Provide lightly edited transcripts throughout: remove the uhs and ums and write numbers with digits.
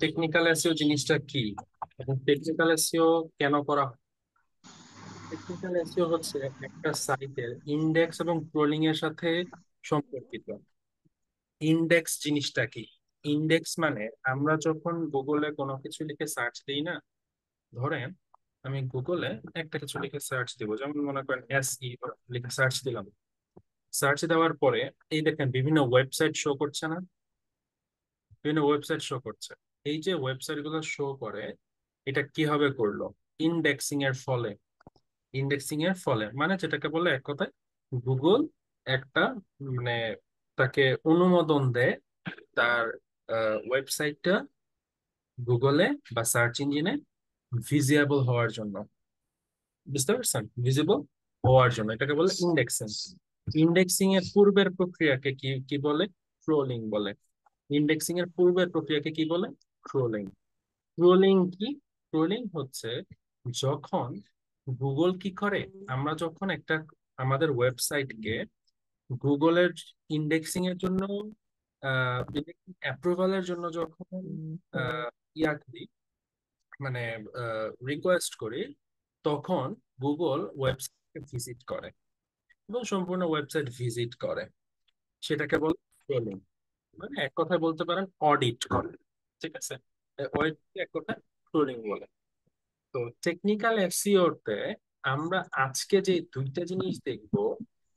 Technical SEO জিনিসটা কি এবং টেকনিক্যাল এসইও কেন করা হয়? টেকনিক্যাল এসইও হচ্ছে একটা সাইটের ইন্ডেক্স এবং ক্রলিং এর সাথে সম্পর্কিত। ইন্ডেক্স জিনিসটা কি? ইন্ডেক্স মানে আমরা যখন গুগলে কোনো কিছু লিখে সার্চ দিই না, ধরেন আমি গুগলে একটা কিছু লিখে সার্চ দিব, যেমন মনে করেন এসই লিখে সার্চ দিলাম। সার্চ দেওয়ার পরে এই দেখেন বিভিন্ন ওয়েবসাইট শো করছে না? বিভিন্ন ওয়েবসাইট শো করছে। এই যে ওয়েবসাইট গুলো শো করে, এটা কিভাবে করলো? ইন্ডেক্সিং এর ফলে। ইন্ডেক্সিং এর ফলে মানে যেটাকে বলে এক কথায় গুগল একটা মানে তাকে অনুমোদন দেয় তার ওয়েবসাইটটা গুগলে বা সার্চ ইঞ্জিনে ভিজিবল হওয়ার জন্য। বুঝতে পারছেন? ভিজিবল হওয়ার জন্য এটাকে বলে ইন্ডেক্সিং। ইন্ডেক্সিং এর পূর্বের প্রক্রিয়াকে কি কি বলে? ক্রোলিং বলে। ইন্ডেক্সিং এর পূর্বের প্রক্রিয়াকে কি বলে? ক্রোলিং। ক্রোলিং কি? ক্রোলিং হচ্ছে যখন গুগল কি করে, আমরা যখন একটা আমাদের ওয়েবসাইটকে গুগলের ইন্ডেক্সিং এর জন্য অ্যাপ্রুভালের জন্য যখন ইয়া করি, মানে রিকোয়েস্ট করি, তখন গুগল ওয়েবসাইট ভিজিট করে এবং সম্পূর্ণ ওয়েবসাইট ভিজিট করে। সেটাকে বলে ক্রোলিং। মানে এক কথায় বলতে পারেন অডিট করে। ঠিক আছে? ওই এক কথায় ক্রোলিং বলে। তো টেকনিক্যাল এসইও তে আমরা আজকে যে দুইটা জিনিস দেখব,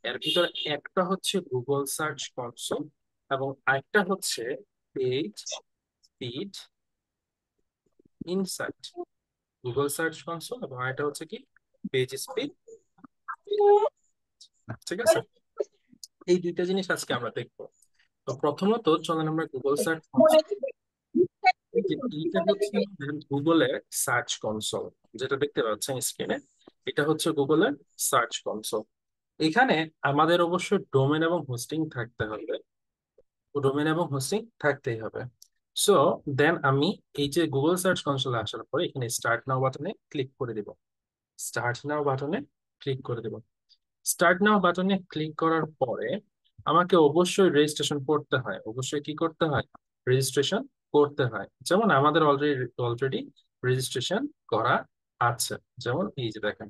এর ভিতরে একটা হচ্ছে গুগল সার্চ কনসোল এবং আরেকটা হচ্ছে page speed insight. Google search console এবং আরেকটা হচ্ছে কি পেজ স্পিড। ঠিক আছে? এই দুইটা জিনিস আজকে আমরা দেখবো। তো প্রথমত চলেন আমরা গুগল সার্চ কনসোল। এইটা হচ্ছে গুগলের সার্চ কনসোল, যেটা দেখতে পাচ্ছেন স্ক্রিনে। এটা হচ্ছে গুগলের সার্চ কনসোল। এখানে আমাদের অবশ্যই ডোমেন এবং হোস্টিং থাকতে হবে। ডোমেন এবং হোস্টিং থাকতেই হবে। সো দেন আমি এই যে গুগল সার্চ কনসোলে আসার পরে এখানে স্টার্ট নাও বাটনে ক্লিক করে দিব। স্টার্ট নাও বাটনে ক্লিক করে দিব। স্টার্ট নাও বাটনে ক্লিক করার পরে আমাকে অবশ্যই রেজিস্ট্রেশন করতে হয়। অবশ্যই কি করতে হয়? রেজিস্ট্রেশন করতে হয়। যেমন আমাদের অলরেডি অলরেডি রেজিস্ট্রেশন করা আছে। যেমন এই যে দেখেন,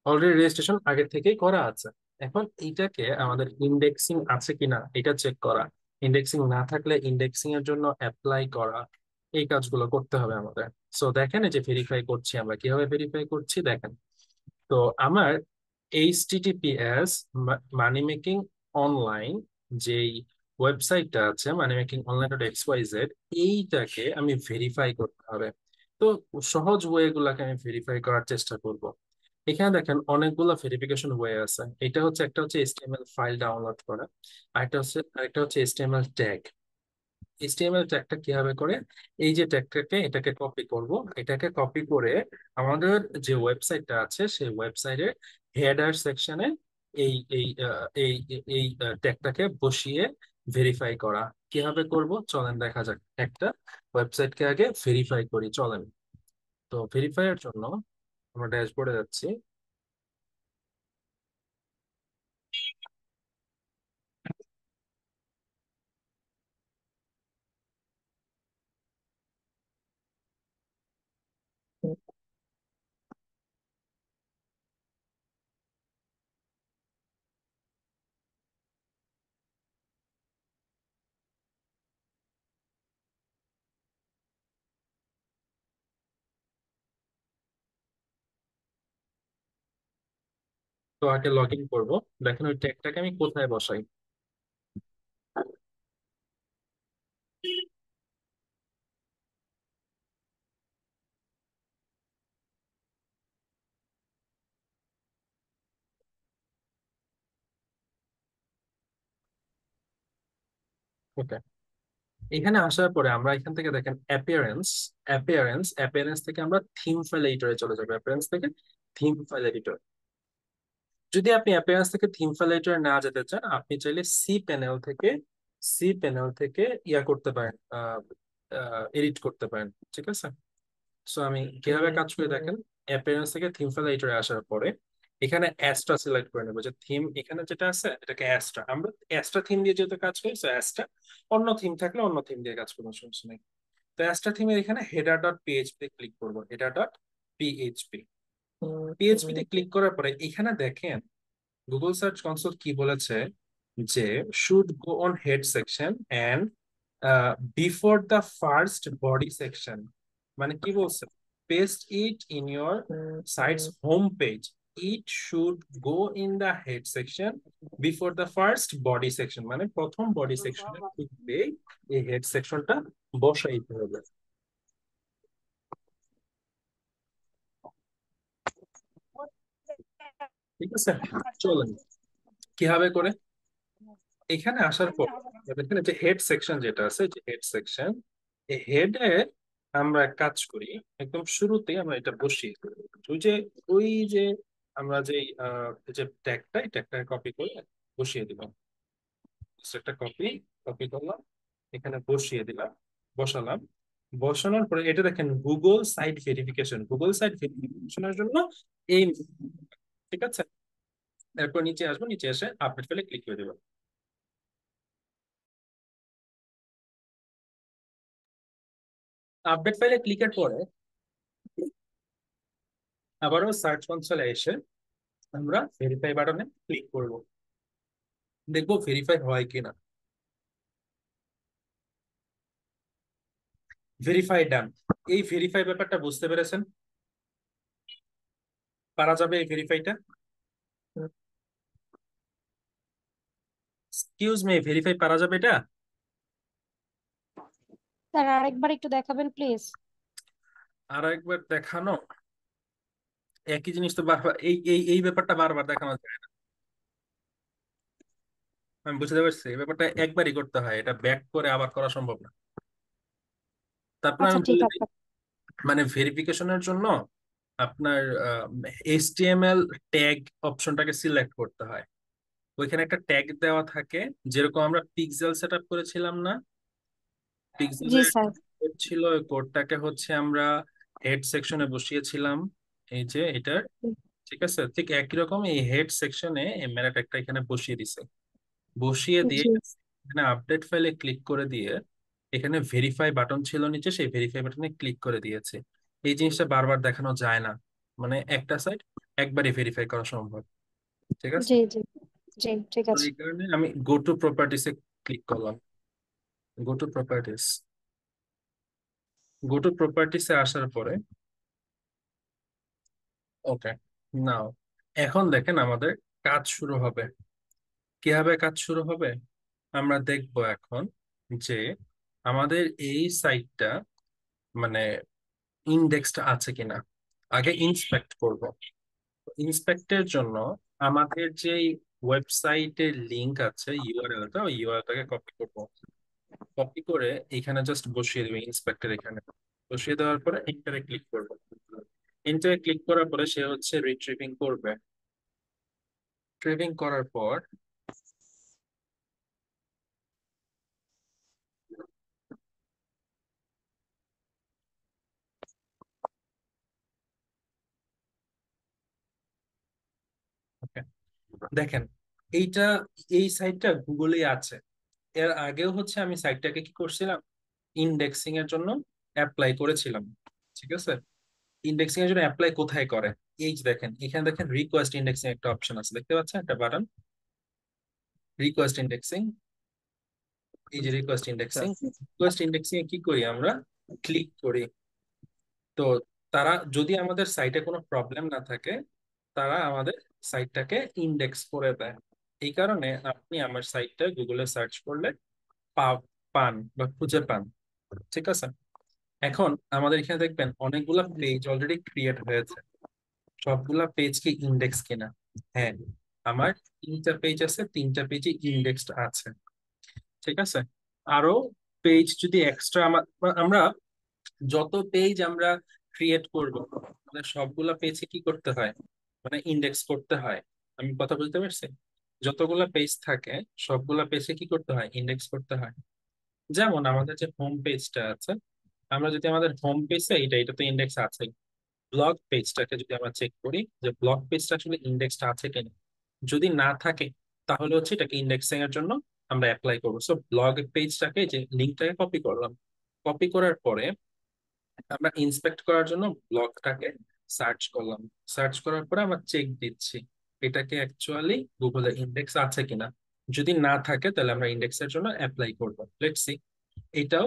অলরেডি রেজিস্ট্রেশন আগে থেকেই করা আছে। এখন এইটাকে আমাদের ইন্ডেক্সিং আছে কিনা এটা চেক করা। ইন্ডেক্সিং না থাকলে ইন্ডেক্সিং এর জন্য অ্যাপ্লাই করা। এই কাজগুলো করতে হবে আমাদের। সো দেখেন এই যে ভেরিফাই করছি, আমরা কিভাবে ভেরিফাই করছি দেখেন। তো আমার এইচটিটিপিএস মানি মেকিং অনলাইন যেই ওয়েবসাইটটা আছে, money making online dot X Y Z, এইটাকে আমি ভেরিফাই করতে হবে। তো সহজ ওয়ে গুলাকে আমি ভেরিফাই করার চেষ্টা করব। এখানে দেখেন অনেকগুলো ভেরিফিকেশন ওয়ে আছে। এটা হচ্ছে একটা হচ্ছে এইচটিএমএল ফাইল ডাউনলোড করা, আরেকটা হচ্ছে এইচটিএমএল ট্যাগ। এইচটিএমএল ট্যাগটা কিভাবে করে? এই যে ট্যাগটাকে এটাকে কপি করব। এটাকে কপি করে আমাদের যে ওয়েবসাইটটা আছে সেই ওয়েবসাইটের হেডার সেকশনে এই এই এই এই ট্যাগটাকে বসিয়ে ভেরিফাই করা। কিভাবে করব চলেন দেখা যাক। একটা ওয়েবসাইটকে আগে ভেরিফাই করি চলেন। তো ভেরিফাই এর জন্য আমরা ড্যাশবোর্ডে যাচ্ছি। তো আগে লগ ইন করবো। দেখেন ওই ট্যাগটাকে আমি কোথায় বসাই। ওকে, এখানে আসার পরে আমরা এখান থেকে দেখেন অ্যাপিয়ারেন্স থেকে আমরা থিম ফাইল এডিটরে চলে যাবো। অ্যাপিয়ারেন্স থেকে থিম ফাইল এডিটর। যদি আপনি অ্যাপিয়ারেন্স থেকে থিম ফাইল এডিটরে না যেতে চান, আপনি চাইলে সি প্যানেল থেকে ইয়া করতে পারেন, এডিট করতে পারেন। ঠিক আছে? সো আমি কিভাবে কাজ করে দেখেন। অ্যাপিয়ারেন্স থেকে থিম ফাইল এডিটরে আসার পরে এখানে অ্যাস্ট্রা সিলেক্ট করে নেবো। যে থিম এখানে যেটা আছে এটাকে অ্যাস্ট্রা, আমরা অ্যাস্ট্রা থিম দিয়ে যেহেতু কাজ করি, সো অ্যাস্ট্রা। অন্য থিম থাকলে অন্য থিম দিয়ে কাজ করবো, সমস্যা নেই। তো তো অ্যাস্ট্রা থিমের এখানে হেডার ডট পিএইচপি ক্লিক করবো, হেডার ডট পিএইচপি। পিএইচপি তে ক্লিক করার পরে এখানে দেখেন গুগল সার্চ কনসোল কি বলেছে, যে should go on head section and before the first body section. মানে কি বলছে, paste it in your site's home page, it should go in the head section before the first body section. মানে প্রথম body সেকশনের পূর্বে এই head সেকশনটা বসাইতে হবে। ঠিক আছে, চলেন কিভাবে করে এখানে আসার পর দেখেন যে হেড সেকশন যেটা আছে, যে হেড সেকশন, এই হেডে আমরা এক কাজ করি, একদম শুরুতেই আমরা এটা বসিয়ে দিই। ওই যে আমরা যে এই যে ট্যাগটা, এই ট্যাগটা কপি করে বসিয়ে দিলাম। একটা কপি কপি করলাম, এখানে বসিয়ে দিলাম, বসালাম। বসানোর পরে এটা দেখেন Google site verification, Google site ভেরিফিকেশনের জন্য এই, ঠিক আছে। এরপর নিচে আসবো, নিচে এসে আপডেট ফেলে ক্লিক করে দেবো। আপডেট ফাইলে ক্লিকের পরে আবারও সার্চ কনসোলে এসে আমরা ভেরিফাই বাটনে ক্লিক করব, দেখবো ভেরিফাই হয় কিনা। ভেরিফাই ডান। এই ভেরিফাই ব্যাপারটা বুঝতে পেরেছেন? পারা যাবে এই ভেরিফাইটা? এক্সকিউজ মি, ভেরিফাই পারা যাবে এটা? স্যার আরেকবার একটু দেখাবেন প্লিজ। আর একবার দেখানো? একই জিনিস তো বারবার, এই এই এই ব্যাপারটা বারবার দেখানো যায় না। আমি বুঝতে পারছি, এই ব্যাপারটা একবারই করতে হয়, এটা ব্যাক করে আবার করা সম্ভব না। তারপর আচ্ছা আমি ঠিক বলে দিই, আছে। মানে ভেরিফিকেশনের জন্য আপনার এইচটিএমএল ট্যাগ অপশনটাকে সিলেক্ট করতে হয়। ওইখানে একটা ট্যাগ দেওয়া থাকে, যেরকম আমরা পিক্সেল সেট আপ করেছিলাম না, জি পিক্সেলের স্যার। কোড ছিল, ওই কোডটাকে হচ্ছে আমরা হেড সেকশনে বসিয়েছিলাম, এই যে এটার। ঠিক আছে, ঠিক একই রকম এই হেড সেকশনে এই মেটা ট্যাগটা এখানে বসিয়ে দিছে। বসিয়ে দিয়ে জি এখানে আপডেট ফাইলে ক্লিক করে দিয়ে এখানে ভেরিফাই বাটন ছিল নিচে, সেই ভেরিফাই বাটনে ক্লিক করে দিয়েছে। এই জিনিসটা বারবার দেখানো যায় না, মানে একটা সাইট একবারই ভেরিফাই করা সম্ভব। ঠিক আছে, জি জি জি ঠিক তো আছে। এই কারণে আমি গো টু প্রপার্টিসে ক্লিক করলাম। Go to properties, go to প্রপার্টিসে আসার পরে ওকে, নাও এখন দেখেন আমাদের কাজ শুরু হবে। কিভাবে কাজ শুরু হবে আমরা দেখব এখন, যে আমাদের এই সাইটটা মানে ইন্ডেক্সটা আছে কিনা। আগে ইন্সপেক্ট করব। ইন্সপেক্টের জন্য আমাদের যে ওয়েবসাইটের লিংক আছে, ইউআরএলটা, ওই ইউআরএলটাকে কপি করব। কপি করে এখানে জাস্ট বসিয়ে দেবো, ইন্সপেক্টর এখানে বসিয়ে দেওয়ার পরে এন্টারে ক্লিক করব। এন্টারে ক্লিক করার পরে সে হচ্ছে রিট্রিভিং করবে। রিট্রিভিং করার পর okay, দেখেন এইটা, এই সাইটটা গুগলে আছে। এর আগেও হচ্ছে আমি সাইটটাকে কি করছিলাম, ইন্ডেক্সিং এর জন্য অ্যাপ্লাই করেছিলাম। ঠিক আছে, ইন্ডেক্সিং এর জন্য অ্যাপ্লাই কোথায় করে, এই যে দেখেন এখানে দেখেন রিকোয়েস্ট ইন্ডেক্সিং একটা অপশন আছে, দেখতে পাচ্ছেন একটা বাটন, রিকোয়েস্ট ইন্ডেক্সিং। এই যে রিকোয়েস্ট ইন্ডেক্সিং, রিকোয়েস্ট ইন্ডেক্সিং এ কি করি আমরা, ক্লিক করি। তো তারা যদি আমাদের সাইটে কোনো প্রবলেম না থাকে, তারা আমাদের সাইটটাকে ইন্ডেক্স করে দেয়। এই কারণে আপনি আমার সাইটটা গুগলে সার্চ করলে পান বা খুঁজে পান। ঠিক আছে, এখন আমাদের এখানে দেখবেন অনেকগুলা পেজ অলরেডি ক্রিয়েট হয়েছে। সবগুলা পেজ কি ইন্ডেক্স কিনা? হ্যাঁ, আমার 3টা পেজ আছে, 3টা পেজে ইন্ডেক্সড আছে। ঠিক আছে, আরো পেজ যদি এক্সট্রা আমরা যত পেজ আমরা ক্রিয়েট করব, মানে সবগুলা পেজে কি করতে হয়, মানে ইন্ডেক্স করতে হয়। আমি কথা বুঝতে পারছি? যতগুলা পেজ থাকে সবগুলা পেজে কি করতে হয়, ইন্ডেক্স করতে হয়। যেমন আমাদের যে হোম পেজটা আছে, আমরা যদি আমাদের হোম পেজে এটা তো ইন্ডেক্স আছে। ব্লগ পেজটাকে যদি আমরা চেক করি যে ব্লগ পেজটা আসলে ইন্ডেক্সটা আছে কিনা, যদি না থাকে তাহলে হচ্ছে এটাকে ইন্ডেক্সিং এর জন্য আমরা অ্যাপ্লাই করবো। সো ব্লগ পেজটাকে, যে লিঙ্কটাকে কপি করলাম, কপি করার পরে আমরা ইন্সপেক্ট করার জন্য ব্লগটাকে সার্চ করলাম। সার্চ করার পরে আমরা চেক দিচ্ছি এটাকে অ্যাকচুয়ালি গুগলে ইন্ডেক্স আছে কিনা। যদি না থাকে তাহলে আমরা ইন্ডেক্সের জন্য অ্যাপ্লাই করব। Let's see. এটাও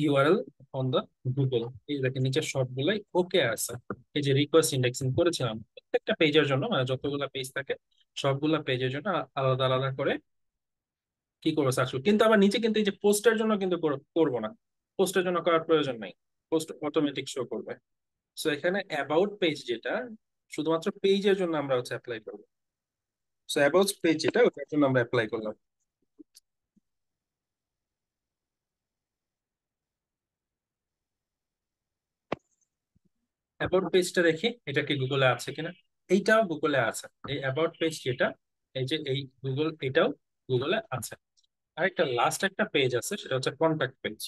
ইউআরএল অন দা গুগল। এই দেখেন নিচে সবগুলাই ওকে আছে। এই যে রিকোয়েস্ট ইন্ডেক্সিং করেছিলাম প্রত্যেকটা পেজের জন্য, মানে যতগুলো পেজ থাকে সবগুলা পেজের জন্য আলাদা আলাদা করে কি করবো সার্চ করবো। কিন্তু আবার নিচে কিন্তু এই যে পোস্টের জন্য কিন্তু করবো না। পোস্টের জন্য করার প্রয়োজন নাই, পোস্ট অটোমেটিক শো করবে। সো এখানে অ্যাবাউট পেজ যেটা, শুধুমাত্র পেজের জন্য আমরা হচ্ছে অ্যাপ্লাই করবো। সো অ্যাবাউট পেজ যেটা ওটার জন্য আমরা অ্যাপ্লাই করলাম। অ্যাবাউট পেজটা দেখি এটা কি গুগলে আছে কিনা। এইটাও গুগলে আছে, এই অ্যাবাউট পেজ যেটা, এই যে এই গুগল, এটাও গুগলে আছে। আর একটা লাস্ট একটা পেজ আছে, সেটা হচ্ছে কন্টাক্ট পেজ।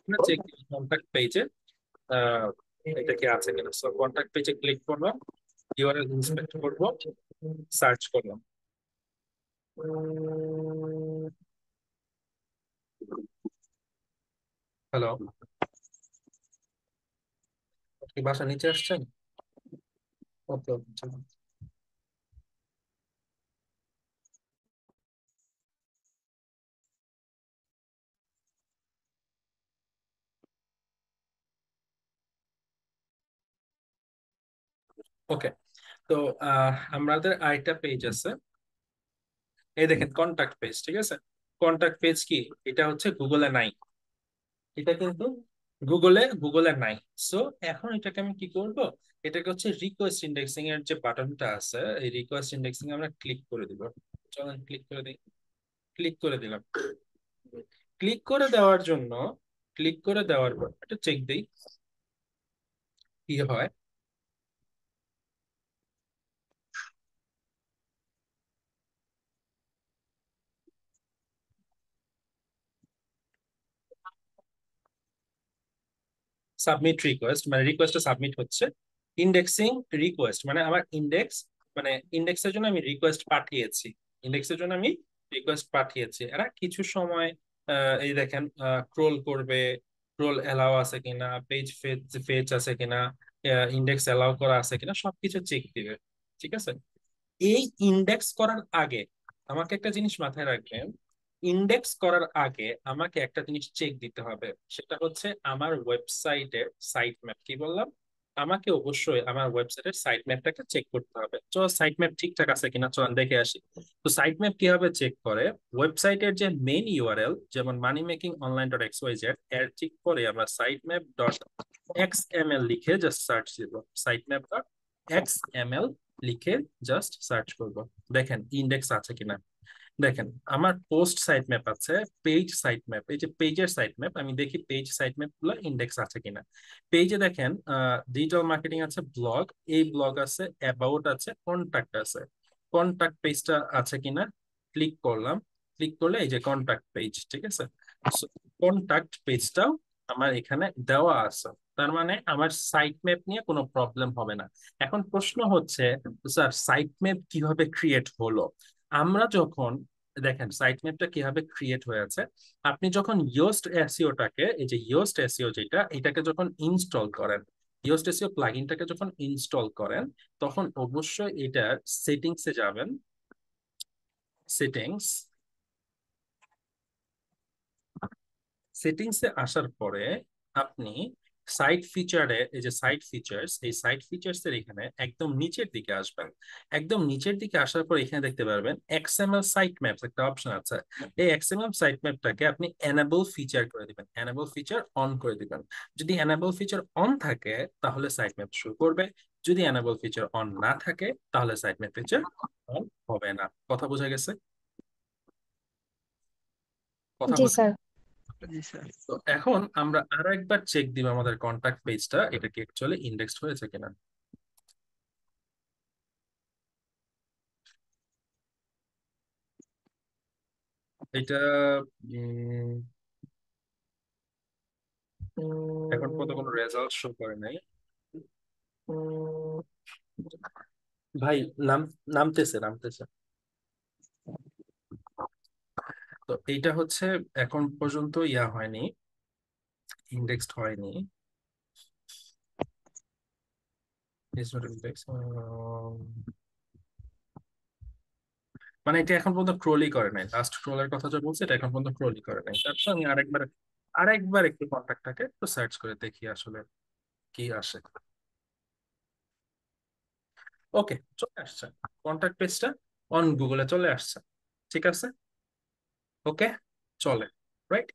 আমরা চেক কন্টাক্ট পেজে এটা কি আছে কিনা। সো কন্টাক্ট পেজে ক্লিক করলাম, ইউআরএল ইন্সপেক্ট করবো, সার্চ করলাম। হ্যালো, কি বাসা নিচে আসছেন? ওকে ওকে। ওকে। তো আমাদের আরেকটা পেজ আছে, এই দেখেন কন্টাক্ট পেজ। ঠিক আছে, কন্টাক্ট পেজ কি, এটা হচ্ছে গুগলে নাই। এটা কিন্তু গুগলে নাই। সো এখন এটাকে আমি কি করব, এটাকে হচ্ছে রিকোয়েস্ট ইন্ডেক্সিং এর যে বাটনটা আছে, এই রিকোয়েস্ট ইন্ডেক্সিং আমরা ক্লিক করে দিব। চলেন ক্লিক করে দিই। ক্লিক করে দিলাম। ক্লিক করে দেওয়ার জন্য, ক্লিক করে দেওয়ার পর একটা চেক দিই কি হয়। সাবমিট রিকোয়েস্ট, মানে রিকোয়েস্টটা সাবমিট হচ্ছে। ইন্ডেক্সিং রিকোয়েস্ট মানে আমার ইন্ডেক্স, মানে ইন্ডেক্সের জন্য আমি রিকোয়েস্ট পাঠিয়েছি। ইন্ডেক্সের জন্য আমি রিকোয়েস্ট পাঠিয়েছি। এরা কিছু সময় এই দেখেন ক্রোল করবে, ক্রোল এলাও আছে কিনা, পেজ ফেচ আছে কিনা, ইন্ডেক্স এলাও করা আছে কিনা, সবকিছু চেক দিবে। ঠিক আছে, এই ইন্ডেক্স করার আগে আমাকে একটা জিনিস মাথায় রাখবেন। ইন্ডেক্স করার আগে আমাকে একটা জিনিস চেক দিতে হবে, সেটা হচ্ছে আমার ওয়েবসাইটের সাইট ম্যাপ। কি বললাম, আমাকে অবশ্যই আমার ওয়েবসাইটের সাইট ম্যাপটাকে চেক করতে হবে। চলো সাইট ম্যাপ ঠিকঠাক আছে কিনা চলো দেখে আসি। তো সাইট ম্যাপ কিভাবে চেক করে, ওয়েবসাইটের যে মেইন ইউআরএল যেমন money making online dot X Y Z, এর ঠিক পরে আমরা সাইট ম্যাপ ডট এক্সএমএল লিখে জাস্ট সার্চ দিব। সাইট ম্যাপ ডট এক্সএমএল লিখে জাস্ট সার্চ করব। দেখেন ইন্ডেক্স আছে কিনা। দেখেন আমার পোস্ট সাইট ম্যাপ আছে, পেজ সাইট ম্যাপ, এই যে পেজের সাইট ম্যাপ, আমি দেখি পেজ সাইট ম্যাপ গুলো ইন্ডেক্স আছে কিনা। পেজে দেখেন ডিজিটাল মার্কেটিং আছে, ব্লগ, এই ব্লগ আছে, অ্যাবাউট আছে, কন্টাক্ট আছে। কন্টাক্ট পেজটা আছে কিনা ক্লিক করলাম। ক্লিক করলে এই যে কন্টাক্ট পেজ। ঠিক আছে, কন্টাক্ট পেজটাও আমার এখানে দেওয়া আছে। তার মানে আমার সাইট ম্যাপ নিয়ে কোনো প্রবলেম হবে না। এখন প্রশ্ন হচ্ছে, স্যার সাইট ম্যাপ কিভাবে ক্রিয়েট হলো। আমরা যখন, দেখেন সাইট ম্যাপটা কিভাবে ক্রিয়েট হয়েছে, আপনি যখন ইয়োস্ট এসইওটাকে, এই যে ইয়োস্ট এসইও যেটা, এটাকে যখন ইনস্টল করেন, ইয়োস্ট এসইও প্লাগইনটাকে যখন ইনস্টল করেন, তখন অবশ্যই এটার সেটিংসে যাবেন। সেটিংস, সেটিংসে আসার পরে আপনি সাইট ফিচারে, এই যে সাইট ফিচার্স, এই সাইট ফিচার্স এর এখানে একদম নিচের দিকে আসবেন। একদম নিচের দিকে আসার পর এখানে দেখতে পারবেন এক্সএমএল সাইট ম্যাপস একটা অপশন আছে। এই এক্সএমএল সাইট ম্যাপটাকে আপনি এনেবল ফিচার করে দিবেন, এনেবল ফিচার অন করে দিবেন। যদি এনেবল ফিচার অন থাকে তাহলে সাইট ম্যাপ শুরু করবে, যদি এনেবল ফিচার অন না থাকে তাহলে সাইট ম্যাপ ফিচার অন হবে না। কথা বোঝা গেছে? কথা জি বোঝা। স্যার। জি স্যার। তো এখন আমরা আরো একবার চেক দিব আমাদের কন্টাক্ট পেজটা, এটা কি অ্যাকচুয়ালি ইন্ডেক্সড হয়েছে কিনা। এটা উম, এখন পর্যন্ত কোনো রেজাল্ট শো করে নাই। ভাই নাম, নামতেছে নামতেছে। তো এইটা হচ্ছে এখন পর্যন্ত ইয়া হয়নি। ইন্ডেক্সড হয়নি, is not index, মানে এটা এখন পর্যন্ত ক্রোলই করে নাই, লাস্ট ক্রোলের কথা যে বলছে এটা এখন পর্যন্ত ক্রোলই করে নাই। তারপর আমি আরেকবার একটু কন্ট্যাক্টটাকে একটু সার্চ করে দেখি আসলে কি আসে। ওকে, চলে আসছে কন্ট্যাক্ট পেজটা, অন গুগলে চলে আসছে। ঠিক আছে, ওকে, চলে, রাইট।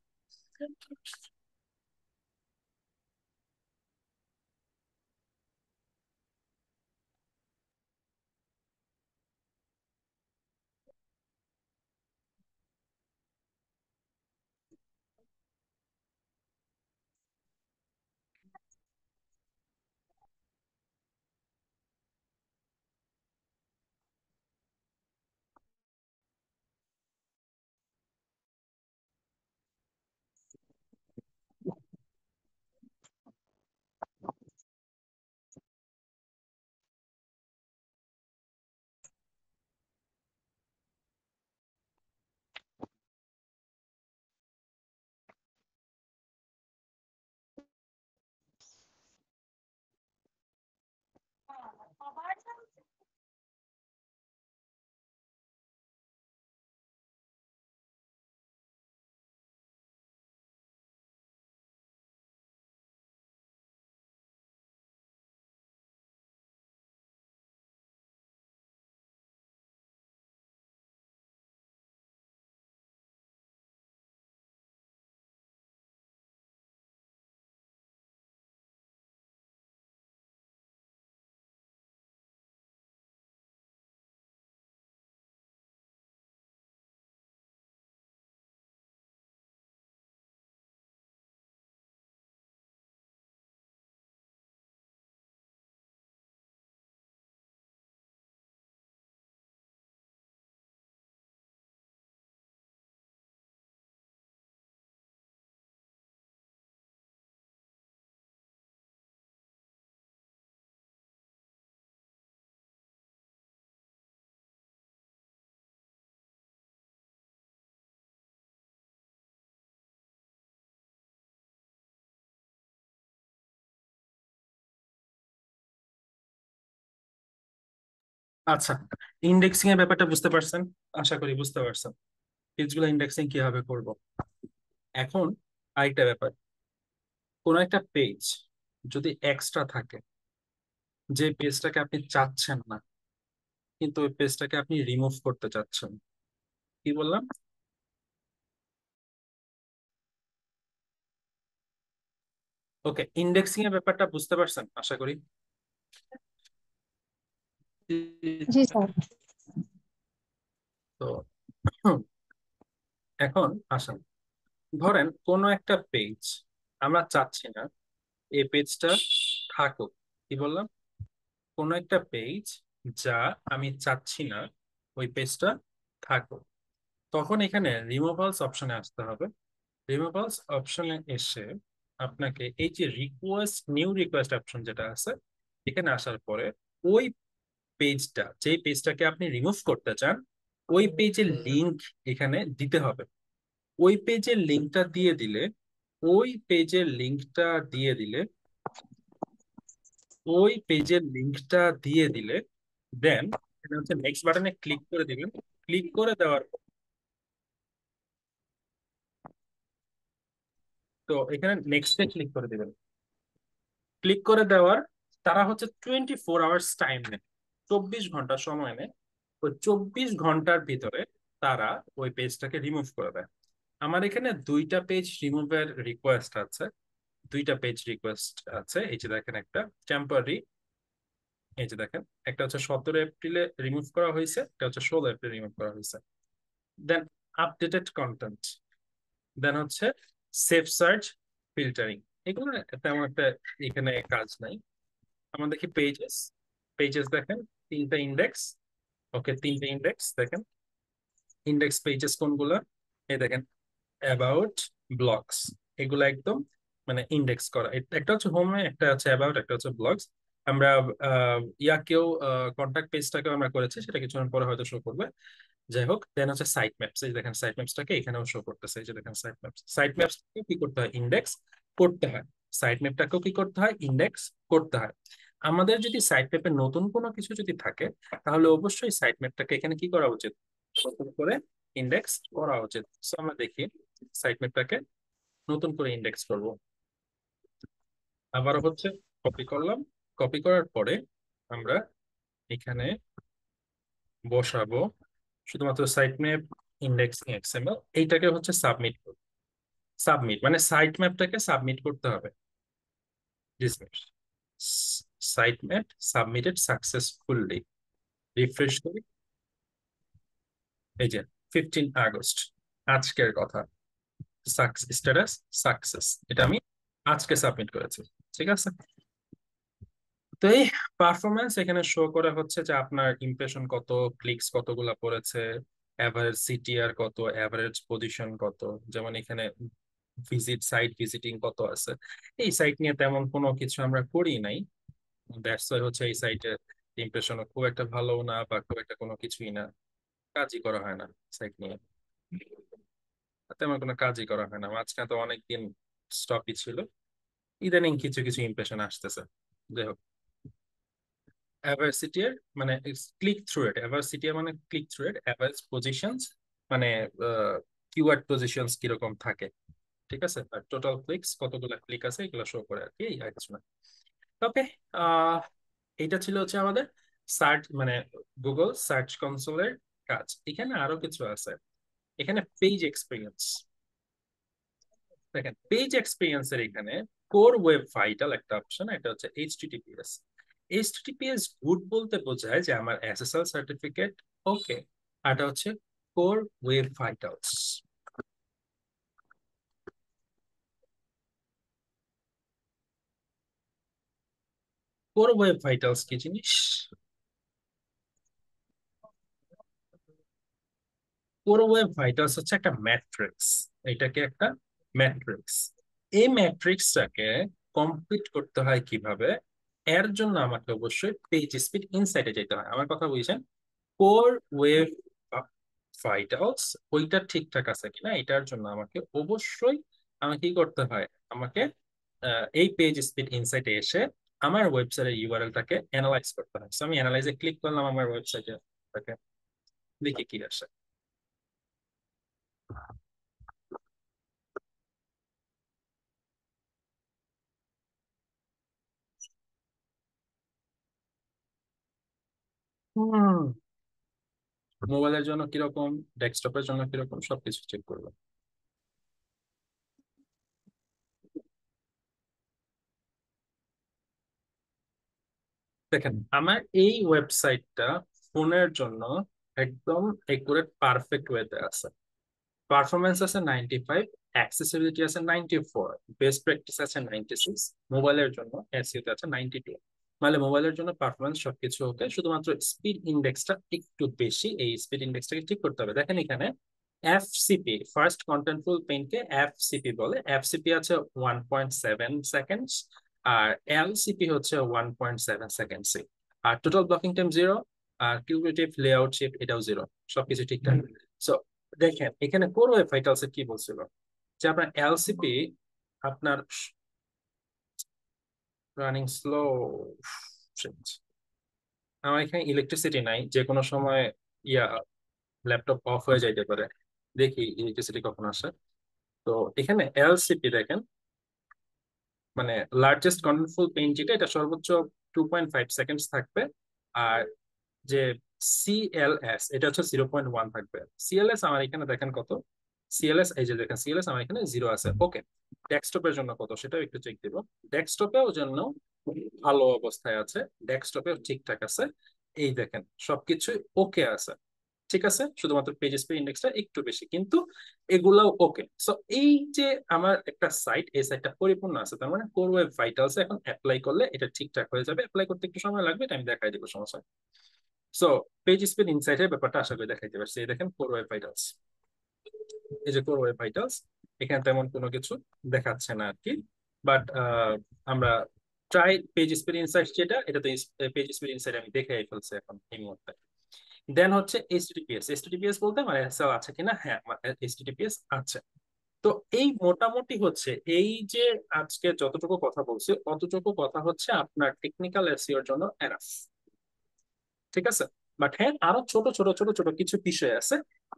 আচ্ছা, ইন্ডেক্সিং এর ব্যাপারটা বুঝতে পারছেন, আশা করি বুঝতে পারছেন পেজগুলো ইন্ডেক্সিং কিভাবে করব। এখন আরেকটা ব্যাপার, কোন একটা পেজ যদি এক্সট্রা থাকে, যে পেজটাকে আপনি চাচ্ছেন না, কিন্তু ওই পেজটাকে আপনি রিমুভ করতে চাচ্ছেন, কি বললাম? ওকে, ইন্ডেক্সিং এর ব্যাপারটা বুঝতে পারছেন আশা করি। জি স্যার। তো এখন আসেন, ধরেন কোন একটা পেজ আমরা চাচ্ছি না এই পেজটা থাকুক, কি বললাম, কোন একটা পেজ যা আমি চাচ্ছি না ওই পেজটা থাকুক, তখন এখানে রিমুভালস অপশনে আসতে হবে। রিমুভালস অপশনে এসে আপনাকে এই যে রিকোয়েস্ট, নিউ রিকোয়েস্ট অপশন যেটা আছে, এখানে আসার পরে ওই পেজটা, যে পেজটাকে আপনি রিমুভ করতে চান, ওই পেজের লিংক এখানে দিতে হবে। ওই পেজের লিংকটা দিয়ে দিলে, ওই পেজের লিংকটা দিয়ে দিলে ওই পেজের লিংকটা দিয়ে দিলে দেন এটা হচ্ছে নেক্সট বাটনে ক্লিক করে দিবেন। ক্লিক করে দেওয়ার, তো এখানে নেক্সটে ক্লিক করে দিবেন। ক্লিক করে দেওয়ার তারা হচ্ছে 24 আওয়ার্স টাইম নেয়, 24 ঘন্টা সময় নেয়। ওই 24 ঘন্টার ভিতরে তারা ওই পেজটাকে রিমুভ করে দেয়। আমার এখানে দুইটা পেজ রিমুভের রিকোয়েস্ট আছে, দুইটা পেজ রিকোয়েস্ট আছে। এই যে দেখেন একটা টেম্পোরারি, এই যে দেখেন একটা হচ্ছে 17 এপ্রিলে রিমুভ করা হয়েছে, একটা হচ্ছে 16 এপ্রিল রিমুভ করা হয়েছে। দেন আপডেটেড কন্টেন্ট, দেন হচ্ছে সেফ সার্চ, ফিল্টারিং, এগুলো তেমন একটা এখানে কাজ নাই। আমরা দেখি পেজেস, পেজেস দেখেন তিনটা ইন্ডেক্স। ওকে, তিনটা ইন্ডেক্স দেখেন, ইন্ডেক্স পেজেস কোনগুলা, এই দেখেন অ্যাবাউট, ব্লগস, এগুলো একদম মানে ইন্ডেক্স করা। একটা হচ্ছে হোমে, একটা হচ্ছে অ্যাবাউট, একটা হচ্ছে ব্লগস। আমরা ইয়াকেও কন্ট্যাক্ট পেজটাকেও আমরা করেছি, সেটা কিছুক্ষণ পরে হয়তো শো করবে। যাই হোক, দেন হচ্ছে সাইট ম্যাপস, এই যে দেখেন সাইট ম্যাপসটাকে এখানেও শো করতেছে, এই যে দেখেন সাইট ম্যাপস। সাইট ম্যাপস কি করতে হয়, ইন্ডেক্স। করতে হয়, সাইট ম্যাপটাকেও কি করতে হয়, ইন্ডেক্স করতে হয়। আমাদের যদি সাইট ম্যাপে নতুন কোনো কিছু যদি থাকে, তাহলে অবশ্যই সাইট ম্যাপটাকে এখানে কি করা উচিত, নতুন করে ইন্ডেক্স করা উচিত। সো আমরা দেখি সাইট ম্যাপটাকে নতুন করে ইন্ডেক্স করব। আবারও হচ্ছে কপি করলাম, কপি করার পরে আমরা এখানে বসাবো শুধুমাত্র সাইট ম্যাপ ইন্ডেক্সিং এক্সএমএল, এইটাকে হচ্ছে সাবমিট। সাবমিট মানে সাইট ম্যাপটাকে সাবমিট করতে হবে। Dismiss, site map submitted successfully. Refresh করি, এই যে 15 আগস্ট, আজকের কথা, স্ট্যাটাস সাকসেস, এটা আমি আজকে সাবমিট করেছি। ঠিক আছে, তো এই পারফরমেন্স এখানে শো করে হচ্ছে যে আপনার ইমপ্রেশন কত, ক্লিকস কতগুলা পড়েছে, এভারেজ সিটিআর কত, এভারেজ পজিশন কত। যেমন এখানে সাইট ভিজিটিং কত আছে। এই সাইট নিয়ে তেমন কোনো কিছু আমরা করি নাই, দ্যাটস ওয়াই হচ্ছে এই সাইটের ইমপ্রেশন খুব একটা ভালো না, বা খুব একটা কোনো কিছুই না, কাজই করা হয় না সাইট নিয়ে, তেমন কোনো কাজই করা হয় না। মাঝখানে তো অনেকদিন স্টপই ছিল, ইদানিং কিছু কিছু ইমপ্রেশন আসতেছে। যাই হোক, অ্যাভার্সিটি এর মানে ক্লিক থ্রু রেট, অ্যাভার্সিটি মানে click through rate, average positions মানে কিওয়ার্ড পজিশনস কিরকম থাকে। ঠিক আছে, আর টোটাল ক্লিকস কতগুলো ক্লিক আছে এগুলো শো করে আর কি, এই আর কিছু না। ওকে, আহ এইটা ছিল হচ্ছে আমাদের সার্চ মানে গুগল সার্চ কনসোলের কাজ। এখানে আরো কিছু আছে, এখানে পেজ এক্সপিরিয়েন্স। দেখেন পেজ এক্সপিরিয়েন্সের এখানে কোর ওয়েব ভাইটাল একটা অপশন, এটা হচ্ছে এইচটিটিপিএস। এইচটিটিপিএস গুড বলতে বোঝায় যে আমার এসএসএল সার্টিফিকেট ওকে, আর এটা হচ্ছে core web vitals. Core web vitals কি জিনিস? কোর ওয়েব ভাইটালস হচ্ছে একটা ম্যাট্রিক্স, এটাকে একটা ম্যাট্রিক্স। এই ম্যাট্রিক্সটাকে কমপ্লিট করতে হয় কিভাবে, এর জন্য আমাকে অবশ্যই পেজ স্পিড ইনসাইটে যেতে হয়। আমার কথা বুঝছেন? কোর ওয়েব ভাইটালস ওইটা ঠিকঠাক আছে কিনা এটার জন্য আমাকে অবশ্যই আমাকে কি করতে হয়, আমাকে এই পেজ স্পিড ইনসাইটে এসে আমার ওয়েবসাইটের ইউআরএলটাকে অ্যানালাইজ করতে হয়। So আমি অ্যানালাইজে ক্লিক করলাম আমার ওয়েবসাইটে, দেখি কি আসে। হুম, মোবাইলের জন্য কিরকম, ডেস্কটপের জন্য কিরকম, সবকিছু চেক করবো। দেখেন আমার এই ওয়েবসাইটটা ফোনের জন্য একদম একুরেট পারফেক্ট ওয়েতে আছে। পারফরমেন্স আছে 95, অ্যাক্সেসিবিলিটি আছে 94, বেস্ট প্র্যাকটিস আছে 96, মোবাইলের জন্য এসইও আছে 92। মানে মোবাইলের জন্য পারফরমেন্স সবকিছু ওকে, শুধুমাত্র স্পিড ইন্ডেক্সটা একটু বেশি, এই স্পিড ইন্ডেক্সটাকে ঠিক করতে হবে। দেখেন এখানে এফসিপি, ফার্স্ট কন্টেন্টফুল পেইন্টকে এফসিপি বলে, এফসিপি আছে 1.7 সেকেন্ডস, আর এলসিপি হচ্ছে 1.7 সেকেন্ডস। আর টোটাল ব্লকিং টাইম 0, আর কিউরেটিভ লেআউট শেপ এটাও 0, সবকিছু ঠিকঠাক। সো দেখেন এখানে কোর ওয়েব ভাইটালস কি বলছিল, যে আপনার এলসিপি আপনার রানিং স্লো। আমার এখানে ইলেকট্রিসিটি নাই, যে কোনো সময় ইয়া ল্যাপটপ অফ হয়ে যাইতে পারে, দেখি ইলেকট্রিসিটি কখন আসে। তো এখানে এলসিপি দেখেন, মানে লার্জেস্ট কন্টেন্টফুল পেইন্ট যেটা, এটা সর্বোচ্চ 2.5 সেকেন্ডস থাকবে। আর যে সিএলএস এটা হচ্ছে 0.1 থাকবে। সিএলএস আমার এখানে দেখেন কত, সিএলএস এই যে দেখেন সিএলএস আমার এখানে 0 আছে। ওকে, ডেস্কটপের জন্য কত সেটাও একটু চেক দিব। ডেস্কটপেও জন্য ভালো অবস্থায় আছে, ডেস্কটপেও ঠিকঠাক আছে। এই দেখেন সবকিছু ওকে আছে, ঠিক আছে, শুধুমাত্র পেজ স্পিড ইন্ডেক্সটা একটু বেশি, কিন্তু এগুলাও ওকে। সো এই যে আমার একটা সাইট, এই সাইটটা পরিপূর্ণ আছে, তার মানে কোর ওয়েব ভাইটালস এখন অ্যাপ্লাই করলে এটা ঠিকঠাক হয়ে যাবে। অ্যাপ্লাই করতে একটু সময় লাগবে, এটা আমি দেখাই দিব, সমস্যা। সো পেজ স্পিড ইনসাইটের ব্যাপারটা আশা করি দেখাইতে পারছি। এই দেখেন কোর ওয়েব ভাইটালস, এই যে কোর ওয়েব ভাইটালস, এখানে তেমন কোনো কিছু দেখাচ্ছে না আর কি। বাট আমরা ট্রাই পেজ স্পিড ইনসাইট যেটা, এটা তো পেজ স্পিড ইনসাইট আমি দেখে ফেলছি এখন এই মুহূর্তে। দেন হচ্ছে এইচটিটিপিএস। এইচটিটিপিএস বলতে মানে এসএল আছে কিনা, হ্যাঁ এইচটিটিপিএস আছে। তো এই মোটামুটি হচ্ছে এই যে আজকে যতটুকু কথা বলছি অতটুকু কথা হচ্ছে আপনার টেকনিক্যাল এসইওর জন্য এনাফ। ঠিক আছে। বাট হ্যাঁ, আরো ছোট ছোট ছোট ছোট কিছু বিষয় আছে।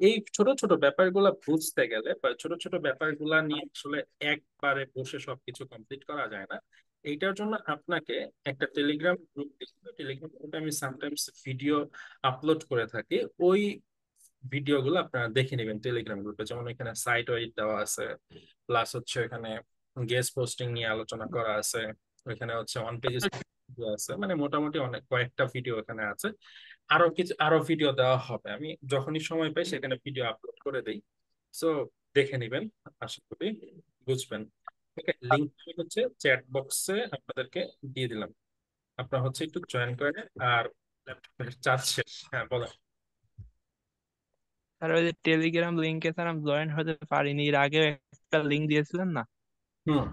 এই ছোট ছোট ব্যাপারগুলা বুঝতে গেলে বা ছোট ছোট ব্যাপারগুলা নিয়ে আসলে একবারে বসে সবকিছু কমপ্লিট করা যায় না। এইটার জন্য আপনাকে একটা টেলিগ্রাম গ্রুপ দিতে, টেলিগ্রাম গ্রুপে আমি সামটাইমস ভিডিও আপলোড করে থাকি। ওই ভিডিওগুলো আপনারা দেখে নেবেন টেলিগ্রাম গ্রুপে, যেমন এখানে সাইট ওয়াইড দেওয়া আছে, প্লাস হচ্ছে এখানে গেস্ট পোস্টিং নিয়ে আলোচনা করা আছে, ওইখানে হচ্ছে অন পেজেস আছে, মানে মোটামুটি অনেক কয়েকটা ভিডিও এখানে আছে। আরো ভিডিও দেওয়া হবে, আমি যখনই সময় পাই সেখানে ভিডিও আপলোড করে দেই। সো দেখে নেবেন, আশা করি বুঝবেন। ওকে, লিঙ্ক হচ্ছে চ্যাট বক্সে আপনাদেরকে দিয়ে দিলাম, আপনারা হচ্ছে একটু জয়েন করে নেন। আর ল্যাপটপের চার্জ শেষ। হ্যাঁ বলেন। স্যার ওই যে টেলিগ্রাম লিংকে স্যার আমি জয়েন হতে পারিনি, এর আগে একটা লিংক দিয়েছিলেন না? হুম।